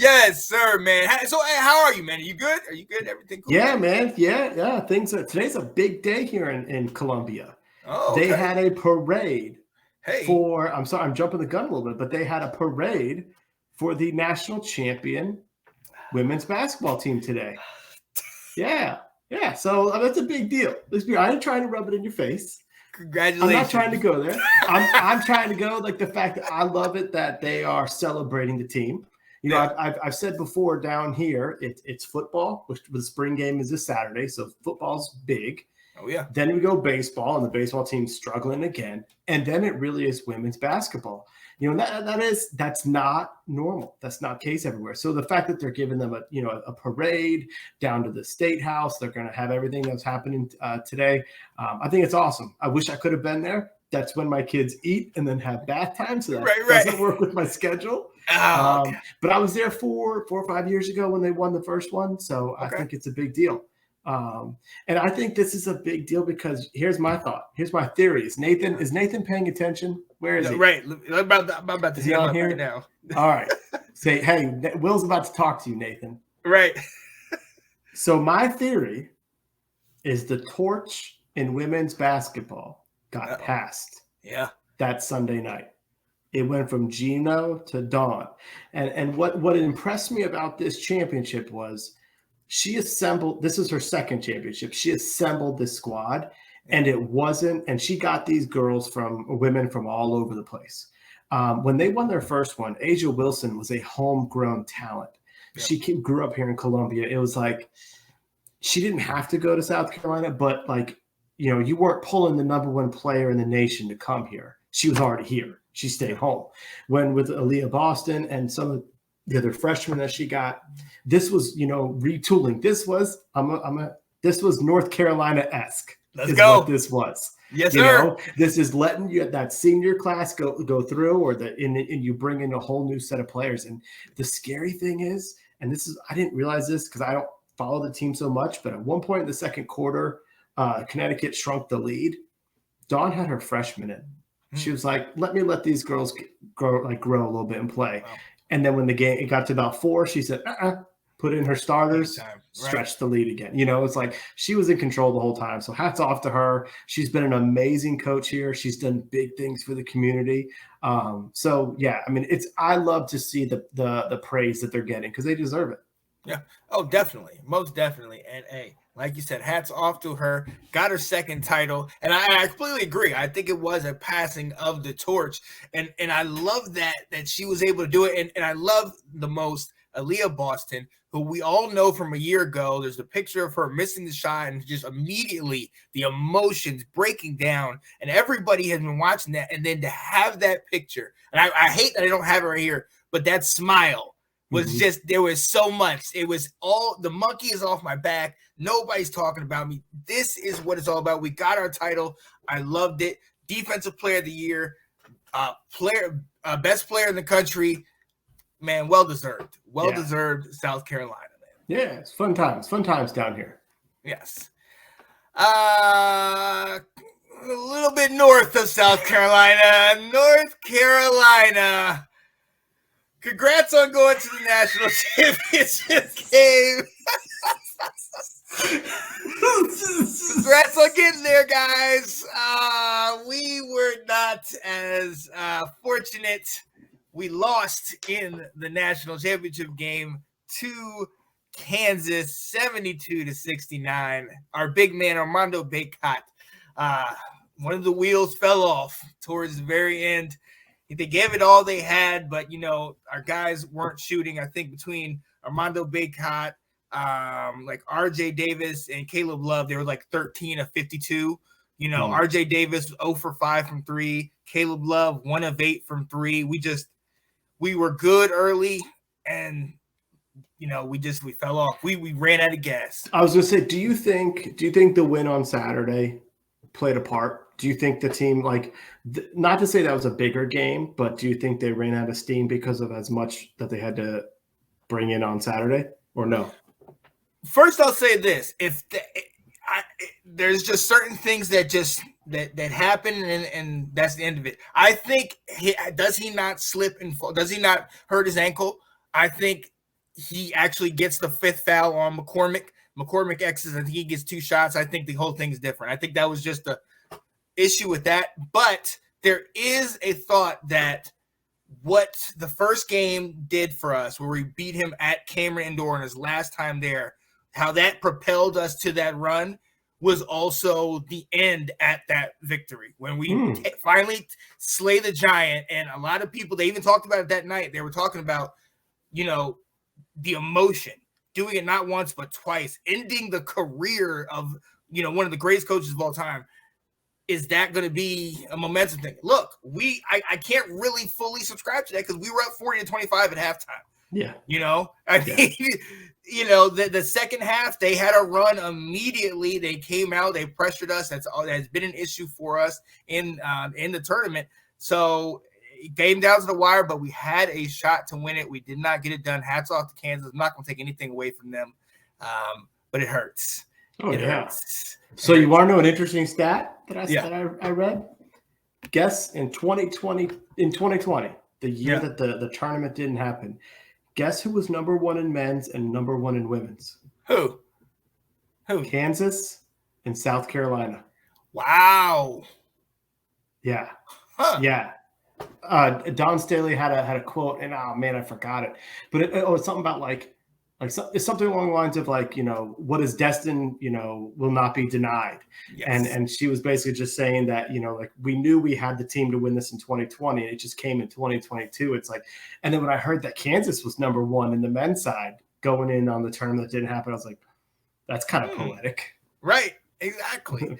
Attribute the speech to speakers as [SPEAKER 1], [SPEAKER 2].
[SPEAKER 1] Yes, sir, man. So, hey, how are you, man? Are you good? Are you good? Everything cool?
[SPEAKER 2] Yeah, man. Yeah. Today's a big day here in Columbia.
[SPEAKER 1] Oh,
[SPEAKER 2] They
[SPEAKER 1] okay.
[SPEAKER 2] had a parade
[SPEAKER 1] Hey.
[SPEAKER 2] I'm sorry, I'm jumping the gun a little bit, but they had a parade for the national champion women's basketball team today. Yeah. So that's a big deal. I ain't trying to rub it in your face.
[SPEAKER 1] Congratulations.
[SPEAKER 2] I'm not trying to go there. I'm trying to go like the fact that I love it that they are celebrating the team. You know, I've said before down here, it's football, which the spring game is this Saturday, so football's big.
[SPEAKER 1] Oh, yeah.
[SPEAKER 2] Then we go baseball, and the baseball team's struggling again. And then it really is women's basketball. You know, that's not normal. That's not the case everywhere. So the fact that they're giving them a parade down to the State House, they're going to have everything that's happening today. I think it's awesome. I wish I could have been there. That's when my kids eat and then have bath time. So that doesn't work with my schedule.
[SPEAKER 1] Oh,
[SPEAKER 2] but I was there 4 or 5 years ago when they won the first one. So I think it's a big deal. And I think this is a big deal because here's my thought. Here's my theory. Is Nathan paying attention? Where is he?
[SPEAKER 1] Right. I'm about to see him here right now.
[SPEAKER 2] All right. Say, hey, Will's about to talk to you, Nathan.
[SPEAKER 1] Right.
[SPEAKER 2] So my theory is the torch in women's basketball got passed.
[SPEAKER 1] Yeah.
[SPEAKER 2] That Sunday night. It went from Gino to Dawn. And what impressed me about this championship was she assembled, this is her second championship. She assembled this squad, and she got these women from all over the place. When they won their first one, Asia Wilson was a homegrown talent. Yep. She grew up here in Columbia. It was like, she didn't have to go to South Carolina, but you weren't pulling the number one player in the nation to come here. She was already here. She stayed home. When with Aaliyah Boston and some of the other freshmen that she got, this was, retooling. This was North Carolina-esque.
[SPEAKER 1] Let's go.
[SPEAKER 2] What this was.
[SPEAKER 1] Yes, sir.
[SPEAKER 2] This is letting that senior class go through, and you bring in a whole new set of players. And the scary thing is, I didn't realize this because I don't follow the team so much, but at one point in the second quarter, Connecticut shrunk the lead. Dawn had her freshman in. She was like, let these girls grow a little bit and play. Wow. And then when it got to about 4, she said, put in her starters, stretch the lead again. It's like she was in control the whole time. So hats off to her. She's been an amazing coach here. She's done big things for the community. So yeah, I mean, I love to see the praise that they're getting because they deserve it.
[SPEAKER 1] Yeah. Oh, definitely. Most definitely. And hey, like you said, hats off to her. Got her second title. And I completely agree. I think it was a passing of the torch. And I love that she was able to do it. And I love the most Aaliyah Boston, who we all know from a year ago. There's a picture of her missing the shot and just immediately the emotions breaking down. And everybody has been watching that. And then to have that picture, and I hate that I don't have it right here, but that smile was just, there was so much. It was all, the monkey is off my back. Nobody's talking about me. This is what it's all about. We got our title. I loved it. Defensive player of the year, best player in the country. Man, well-deserved. Well-deserved South Carolina, man.
[SPEAKER 2] Yeah, it's fun times. Fun times down here.
[SPEAKER 1] Yes. A little bit north of South Carolina. North Carolina. Congrats on going to the national championship game. Congrats on getting there, guys. We were not as fortunate. We lost in the national championship game to Kansas, 72-69. Our big man, Armando Bacot, one of the wheels fell off towards the very end. They gave it all they had, but, our guys weren't shooting. I think between Armando Bacot, like RJ Davis and Caleb Love, they were like 13 of 52. RJ Davis 0 for 5 from 3. Caleb Love 1 of 8 from 3. We were good early, and we fell off. We ran out of gas.
[SPEAKER 2] I was gonna say, do you think the win on Saturday played a part? Do you think the team, not to say that was a bigger game, but do you think they ran out of steam because of as much that they had to bring in on Saturday, or no?
[SPEAKER 1] First, I'll say this: there's just certain things that happen, and that's the end of it. I think does he not slip and fall? Does he not hurt his ankle? I think he actually gets the 5th foul on McCormick. McCormick X's and he gets 2 shots. I think the whole thing's different. I think that was just the issue with that. But there is a thought that what the first game did for us, where we beat him at Cameron Indoor in his last time there, how that propelled us to that run was also the end at that victory when we finally slay the giant. And a lot of people, they even talked about it that night. They were talking about, the emotion, doing it not once but twice, ending the career of one of the greatest coaches of all time. Is that going to be a momentum thing? Look, I can't really fully subscribe to that because we were up 40-25 at halftime.
[SPEAKER 2] Yeah.
[SPEAKER 1] The second half, they had a run immediately. They came out, they pressured us. That's been an issue for us in the tournament. So it came down to the wire, but we had a shot to win it. We did not get it done. Hats off to Kansas. I'm not going to take anything away from them, but it hurts.
[SPEAKER 2] Oh, it hurts. So you want to know an interesting stat that I read? Guess in 2020, the year that the tournament didn't happen, guess who was number 1 in men's and number 1 in women's?
[SPEAKER 1] Who?
[SPEAKER 2] Kansas and South Carolina.
[SPEAKER 1] Wow.
[SPEAKER 2] Yeah.
[SPEAKER 1] Huh.
[SPEAKER 2] Yeah. Don Staley had a quote, and oh man, I forgot it. But it was something about it's something along the lines of what is destined, will not be denied.
[SPEAKER 1] Yes.
[SPEAKER 2] And she was basically just saying that, we knew we had the team to win this in 2020, and it just came in 2022. It's and then when I heard that Kansas was number 1 in the men's side going in on the tournament that didn't happen, I was like, that's kind of poetic.
[SPEAKER 1] Right. Exactly.